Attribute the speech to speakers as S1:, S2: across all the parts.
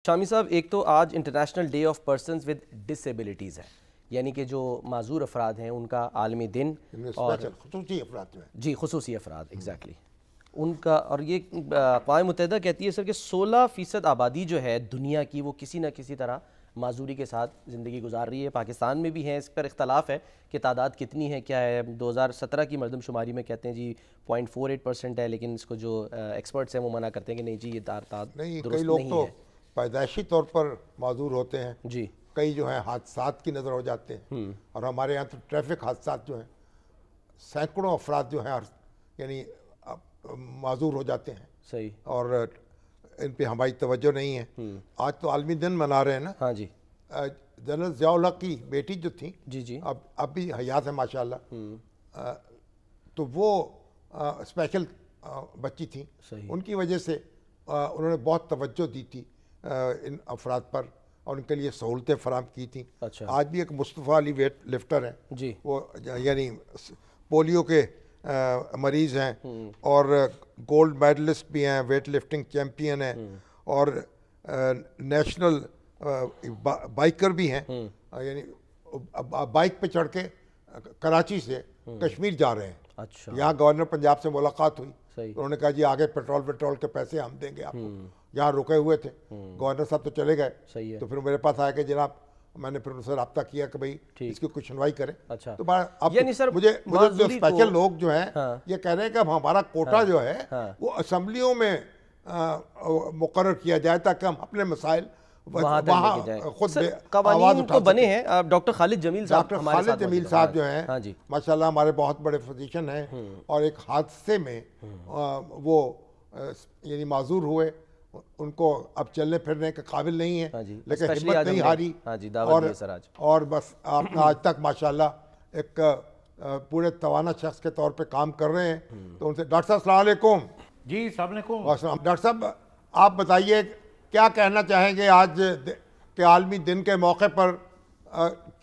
S1: شامی صاحب، ایک تو آج international day of persons with disabilities ہے، یعنی کہ جو معذور افراد ہیں ان کا عالمی دن، اور
S2: خصوصی افراد جو ہیں
S1: جی خصوصی افراد ایگزیکٹلی ان کا، اور یہ اقوام متحدہ کہتی ہے سر کہ 16% آبادی جو ہے دنیا کی وہ کسی نہ کسی طرح معذوری کے ساتھ زندگی گزار رہی ہے۔ پاکستان میں بھی ہیں، اس پر اختلاف ہے کہ تعداد کتنی ہے، کیا ہے۔ 2017 کی مردم شماری میں کہتے ہیں جی 0.48% ہے، لیکن اس کو جو ایکسپرٹس ہیں وہ منع کرتے ہیں کہ نہیں جی یہ تعداد
S2: نہیں،
S1: درست
S2: کئی لوگ
S1: نہیں
S2: تو
S1: ہے۔
S2: پیدائشی طور پر معذور ہوتے ہیں،
S1: جی
S2: کئی جو ہیں حادثات کی نظر ہو جاتے ہیں، اور ہمارے یہاں تو ٹریفک حادثات جو ہیں سینکڑوں افراد جو ہیں یعنی معذور ہو جاتے ہیں،
S1: صحیح،
S2: اور ان پہ ہماری توجہ نہیں ہے۔ آج تو عالمی دن منا رہے ہیں نا۔
S1: ہاں جی
S2: جنرل ضیاء الحق کی بیٹی جو تھیں،
S1: جی جی
S2: اب بھی حیات ہے ماشاءاللہ، تو وہ اسپیشل بچی تھیں،
S1: صحیح،
S2: ان کی وجہ سے انہوں نے بہت توجہ دی تھی ان افراد پر، اور ان کے لیے سہولتیں فراہم کی تھیں۔
S1: اچھا
S2: آج بھی ایک مصطفیٰ علی ویٹ لفٹر ہیں،
S1: جی
S2: وہ یعنی پولیو کے مریض ہیں، اور گولڈ میڈلسٹ بھی ہیں، ویٹ لفٹنگ چیمپئن ہیں، اور نیشنل بائکر بھی ہیں، یعنی بائک پہ چڑھ کے کراچی سے کشمیر جا رہے ہیں۔
S1: اچھا
S2: یہاں گورنر پنجاب سے ملاقات ہوئی،
S1: صحیح،
S2: انہوں نے کہا جی آگے پیٹرول کے پیسے ہم دیں گے آپ کو۔ یہاں رکے ہوئے تھے، گورنر صاحب تو چلے گئے،
S1: صحیح ہے،
S2: تو پھر میرے پاس آیا کہ جناب، میں نے پھر ان سے رابطہ کیا کہ بھئی اس کی کچھ سنوائی کریں۔
S1: اچھا
S2: تو اب
S1: یعنی سر
S2: مجھے جو اسپیشل لوگ جو ہیں
S1: ہاں
S2: یہ کہہ رہے ہیں کہ اب ہمارا کوٹا جو ہے وہ اسمبلیوں میں مقرر کیا جائے، تاکہ ہم اپنے مسائل
S1: وہاں تک لے کے جائیں۔
S2: خود
S1: سر
S2: آواز
S1: قوانین
S2: اٹھا
S1: تو بنے
S2: سکیں۔
S1: ہیں، ڈاکٹر خالد جمیل صاحب
S2: ڈاکٹر
S1: ہمارے ساتھ
S2: خالد جمیل صاحب جو ہیں
S1: ہاں جی
S2: ماشاءاللہ ہمارے بہت بڑے فزیشن ہیں، اور ایک حادثے میں وہ یعنی معذور ہوئے، ان کو اب چلنے پھرنے کے قابل نہیں ہیں، لیکن ہمت نہیں ہاری، اور بس آپ آج تک ماشاءاللہ ایک پورے توانا شخص کے طور پہ کام کر رہے ہیں۔ تو ان سے ڈاکٹر صاحب السلام علیکم۔
S3: جی السلام علیکم۔
S2: ڈاکٹر صاحب آپ بتائیے کیا کہنا چاہیں گے آج کے عالمی دن کے موقع پر،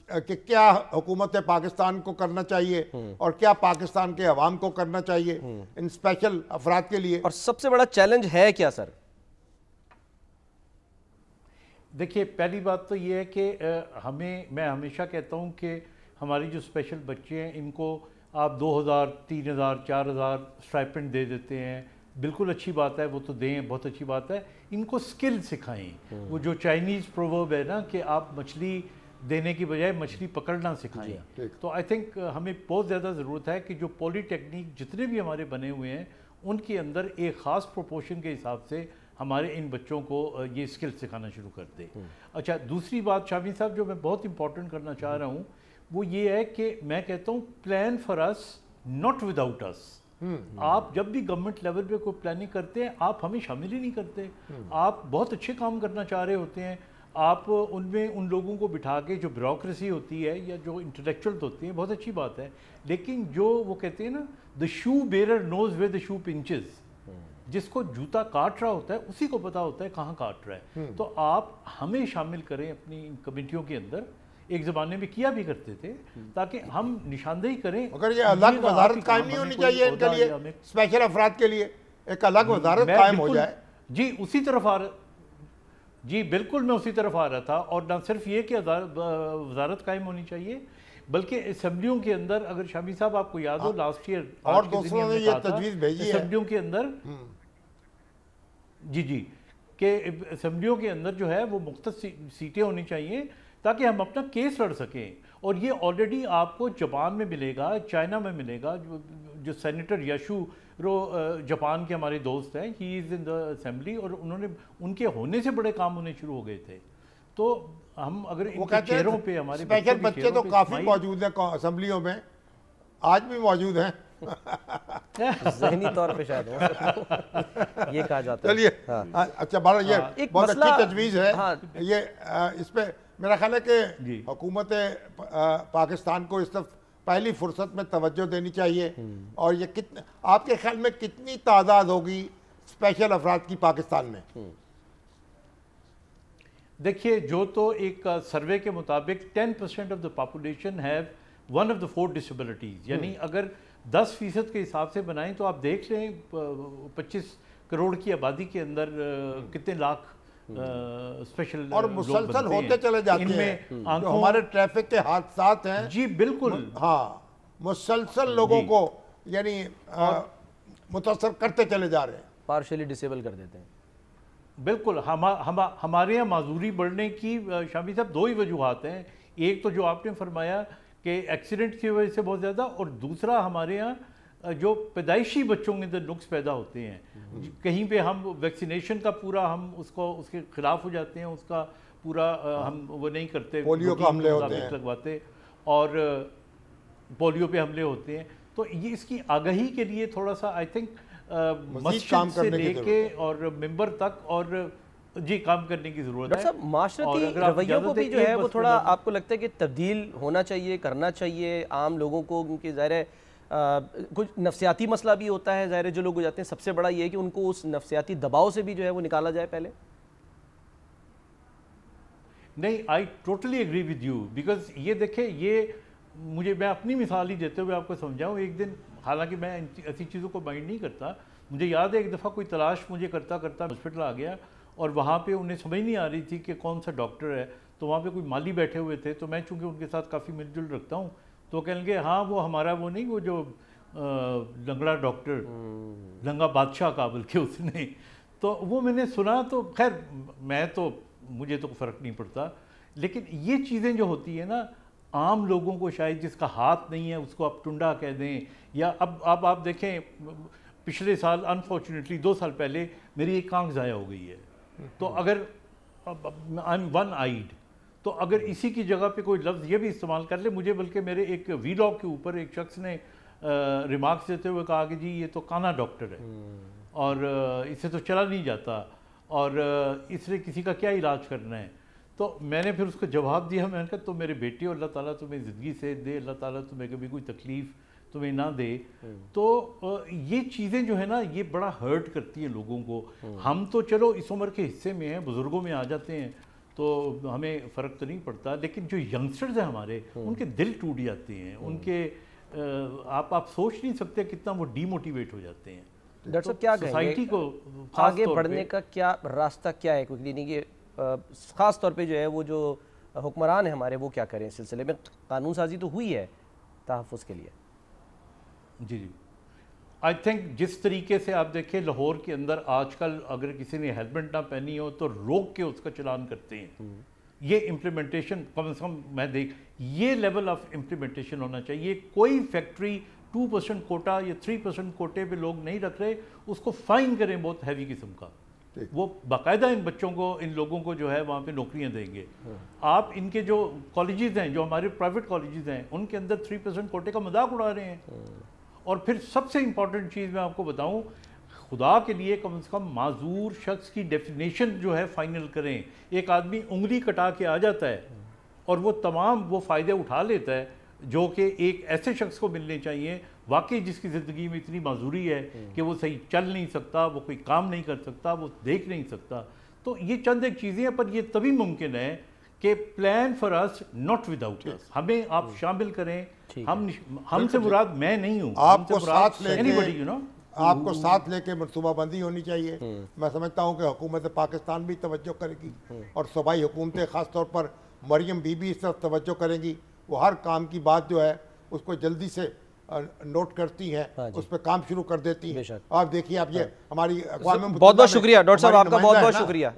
S2: کہ کیا حکومت پاکستان کو کرنا چاہیے اور کیا پاکستان کے عوام کو کرنا چاہیے ان اسپیشل افراد کے لیے،
S1: اور سب سے بڑا چیلنج ہے کیا سر؟
S3: دیکھیے پہلی بات تو یہ ہے کہ میں ہمیشہ کہتا ہوں کہ ہماری جو اسپیشل بچے ہیں ان کو آپ 2000 3000 4000 اسٹائپنڈ دے دیتے ہیں، بالکل اچھی بات ہے، وہ تو دیں، بہت اچھی بات ہے۔ ان کو سکل سکھائیں، وہ جو چائنیز پروورب ہے نا کہ آپ مچھلی دینے کی بجائے مچھلی پکڑنا سکھائیں۔ تو آئی تھنک ہمیں بہت زیادہ ضرورت ہے کہ جو پولی ٹیکنیک جتنے بھی ہمارے بنے ہوئے ہیں ان کے اندر ایک خاص پروپورشن کے حساب سے ہمارے ان بچوں کو یہ سکل سکھانا شروع کر دے۔ اچھا دوسری بات شامی صاحب جو میں بہت امپورٹنٹ کرنا چاہ رہا ہوں وہ یہ ہے کہ میں کہتا ہوں plan for us not without us. آپ جب بھی گورنمنٹ لیول پہ کوئی پلاننگ کرتے ہیں آپ ہمیں شامل ہی نہیں کرتے۔ آپ بہت اچھے کام کرنا چاہ رہے ہوتے ہیں، آپ ان میں ان لوگوں کو بٹھا کے، جو بیوروکریسی ہوتی ہے یا جو انٹلیکچوئل ہوتی ہیں بہت اچھی بات ہے، لیکن جو وہ کہتے ہیں نا the shoe bearer knows where the shoe pinches، جس کو جوتا کاٹ رہا ہوتا ہے اسی کو پتا ہوتا ہے کہاں کاٹ رہا ہے۔ تو آپ ہمیں شامل کریں اپنی کمیٹیوں کے اندر، ایک زمانے میں کیا بھی کرتے تھے، تاکہ ہم نشاندہی کریں۔
S2: مگر یہ الگ وزارت قائم نہیں ہونی چاہیے ان کے لیے، اسپیشل افراد کے لیے ایک الگ وزارت قائم ہو جائے؟
S3: جی اسی طرف جی بالکل میں اسی طرف آ رہا تھا، اور نہ صرف یہ کہ وزارت قائم ہونی چاہیے بلکہ اسمبلیوں کے اندر، اگر شامی صاحب آپ کو یاد ہو لاسٹ ایئر
S2: اور دوسروں نے یہ تجویز بھیجی ہے
S3: اسمبلیوں کے اندر، جی کہ اسمبلیوں کے اندر جو ہے وہ مختص سیٹیں ہونی چاہیے تاکہ ہم اپنا کیس لڑ سکیں۔ اور یہ آلریڈی آپ کو جاپان میں ملے گا، چائنا میں ملے گا، جو سینیٹر یاشو رو جاپان کے ہمارے دوست ہیں، ہی از ان دا اسمبلی، اور انہوں نے ان کے ہونے سے بڑے کام ہونے شروع ہو گئے تھے۔ تو ہم اگر ان کے چہروں پہ ہمارے
S2: اسپیشل بچے تو کافی موجود ہیں اسمبلیوں میں، آج بھی موجود ہیں،
S1: ذہنی طور پہ شاید یہ کہا جاتا ہے۔
S2: چلیے اچھا بارہ یہ بہت اچھی تجویز ہے یہ، اس پہ میرا خیال ہے کہ حکومت پاکستان کو اس طرف پہلی فرصت میں توجہ دینی چاہیے۔ اور یہ آپ کے خیال میں کتنی تعداد ہوگی اسپیشل افراد کی پاکستان میں؟
S3: دیکھیے جو تو ایک سروے کے مطابق 10% of the population have one of the 4 disabilities, یعنی اگر 10% کے حساب سے بنائیں تو آپ دیکھ لیں 25 کروڑ کی آبادی کے اندر کتنے لاکھ اسپیشل
S2: اور مسلسل ہوتے چلے جاتے ہیں جو ہمارے ٹریفک کے حادثات ہیں.
S3: جی بالکل,
S2: ہاں مسلسل لوگوں کو یعنی متاثر کرتے چلے جا رہے ہیں,
S1: پارشلی ڈسیبل کر دیتے ہیں.
S3: بالکل, ہمارے یہاں معذوری بڑھنے کی شامی صاحب دو ہی وجوہات ہیں. ایک تو جو آپ نے فرمایا کہ ایکسیڈنٹ کی وجہ سے بہت زیادہ, اور دوسرا ہمارے یہاں جو پیدائشی بچوں کے اندر نقص پیدا ہوتے ہیں. کہیں پہ ہم ویکسینیشن کا پورا ہم اس کے خلاف ہو جاتے ہیں, اس کا پورا ہم وہ نہیں کرتے,
S2: پولیو کا حملے ہوتے ہیں
S3: لگواتے, اور پولیو پہ حملے ہوتے ہیں. تو یہ اس کی آگہی کے لیے تھوڑا سا آئی تھنک مسجد سے لے کے اور ممبر تک اور جی کام کرنے کی ضرورت ہے.
S1: ڈاکٹر صاحب معاشرتی رویوں کو بھی جو ہے وہ تھوڑا آپ کو لگتا ہے کہ تبدیل ہونا چاہیے, کرنا چاہیے عام لوگوں کو, کیونکہ ظاہر ہے کچھ نفسیاتی مسئلہ بھی ہوتا ہے, ظاہر ہے جو لوگ ہو جاتے ہیں, سب سے بڑا یہ ہے کہ ان کو اس نفسیاتی دباؤ سے بھی جو ہے وہ نکالا جائے پہلے.
S3: نہیں, I totally agree with you, because یہ دیکھیں, یہ میں اپنی مثال ہی دیتے ہوئے آپ کو سمجھاؤں. ایک دن, حالانکہ میں ایسی چیزوں کو مائنڈ نہیں کرتا, مجھے یاد ہے ایک دفعہ کوئی تلاش مجھے کرتا ہاسپٹل آ گیا, اور وہاں پہ انہیں سمجھ نہیں آ رہی تھی کہ کون سا ڈاکٹر ہے. تو وہاں پہ کوئی مالی بیٹھے ہوئے تھے, تو میں چونکہ ان کے ساتھ کافی مل جل رکھتا ہوں, تو کہنے لگے ہاں وہ ہمارا وہ نہیں, وہ جو لنگڑا ڈاکٹر, لنگا بادشاہ کابل کے اس نے. تو وہ میں نے سنا, تو خیر مجھے تو فرق نہیں پڑتا, لیکن یہ چیزیں جو ہوتی ہیں نا, عام لوگوں کو شاید جس کا ہاتھ نہیں ہے اس کو آپ ٹنڈا کہہ دیں, یا اب آپ دیکھیں پچھلے سال انفارچونیٹلی 2 سال پہلے میری ایک آنکھ ضائع ہو گئی ہے. تو اگر آئی ایم ون آئیڈ, تو اگر اسی کی جگہ پہ کوئی لفظ یہ بھی استعمال کر لے, مجھے بلکہ میرے ایک ویلاگ کے اوپر ایک شخص نے ریمارکس دیتے ہوئے کہا کہ جی یہ تو کانا ڈاکٹر ہے, اور اس سے تو چلا نہیں جاتا, اور اس نے کسی کا کیا علاج کرنا ہے. تو میں نے پھر اس کو جواب دیا, میں نے کہا تو میرے بیٹے, اللہ تعالیٰ تمہیں زندگی سے دے, اللہ تعالیٰ تمہیں کبھی کوئی تکلیف تمہیں نہ دے. تو یہ چیزیں جو ہے نا, یہ بڑا ہرٹ کرتی ہیں لوگوں کو. ہم تو چلو اس عمر کے حصے میں ہیں, بزرگوں میں آ جاتے ہیں تو ہمیں فرق تو نہیں پڑتا, لیکن جو ینگسٹرز ہیں ہمارے, ان کے دل ٹوٹ جاتے ہیں, ان کے آپ سوچ نہیں سکتے کتنا وہ ڈی موٹیویٹ ہو جاتے ہیں.
S1: ڈاکٹر صاحب کیا
S3: سوسائٹی کو
S1: آگے بڑھنے کا کیا راستہ کیا ہے, کیونکہ خاص طور پہ جو ہے وہ جو حکمران ہیں ہمارے, وہ کیا کریں اس سلسلے میں؟ قانون سازی تو ہوئی ہے تحفظ کے لیے.
S3: جی آئی تھنک جس طریقے سے آپ دیکھیں لاہور کے اندر آج کل اگر کسی نے ہیلمٹ نہ پہنی ہو تو روک کے اس کا چلان کرتے ہیں. یہ امپلیمنٹیشن کم از کم یہ لیول آف امپلیمنٹیشن ہونا چاہیے. کوئی فیکٹری 2% کوٹا یا 3% کوٹے پہ لوگ نہیں رکھ رہے, اس کو فائن کریں بہت ہیوی قسم کا. وہ باقاعدہ ان بچوں کو, ان لوگوں کو جو ہے وہاں پہ نوکریاں دیں گے. آپ ان کے جو کالجز ہیں, جو ہمارے پرائیویٹ کالجز ہیں, ان کے اندر 3% کوٹے کا مذاق اڑا رہے ہیں. اور پھر سب سے امپورٹنٹ چیز میں آپ کو بتاؤں, خدا کے لیے کم از کم معذور شخص کی ڈیفینیشن جو ہے فائنل کریں. ایک آدمی انگلی کٹا کے آ جاتا ہے اور وہ تمام وہ فائدے اٹھا لیتا ہے جو کہ ایک ایسے شخص کو ملنے چاہیے واقعی جس کی زندگی میں اتنی معذوری ہے کہ وہ صحیح چل نہیں سکتا, وہ کوئی کام نہیں کر سکتا, وہ دیکھ نہیں سکتا. تو یہ چند ایک چیزیں ہیں, پر یہ تبھی ممکن ہے کہ plan for us not without us, ہمیں آپ شامل کریں. ہم سے مراد میں نہیں ہوں,
S2: آپ کو ساتھ لے کے منصوبہ بندی ہونی چاہیے. میں سمجھتا ہوں کہ حکومت پاکستان بھی توجہ کرے گی, اور صوبائی حکومتیں خاص طور پر مریم بی بی اس طرف توجہ کریں گی. وہ ہر کام کی بات جو ہے اس کو جلدی سے نوٹ کرتی ہیں, اس پہ کام شروع کر دیتی ہیں. آپ دیکھیے, آپ یہ ہماری اقوام
S1: بہت بہت شکریہ ڈاکٹر صاحب, آپ کا بہت بہت شکریہ.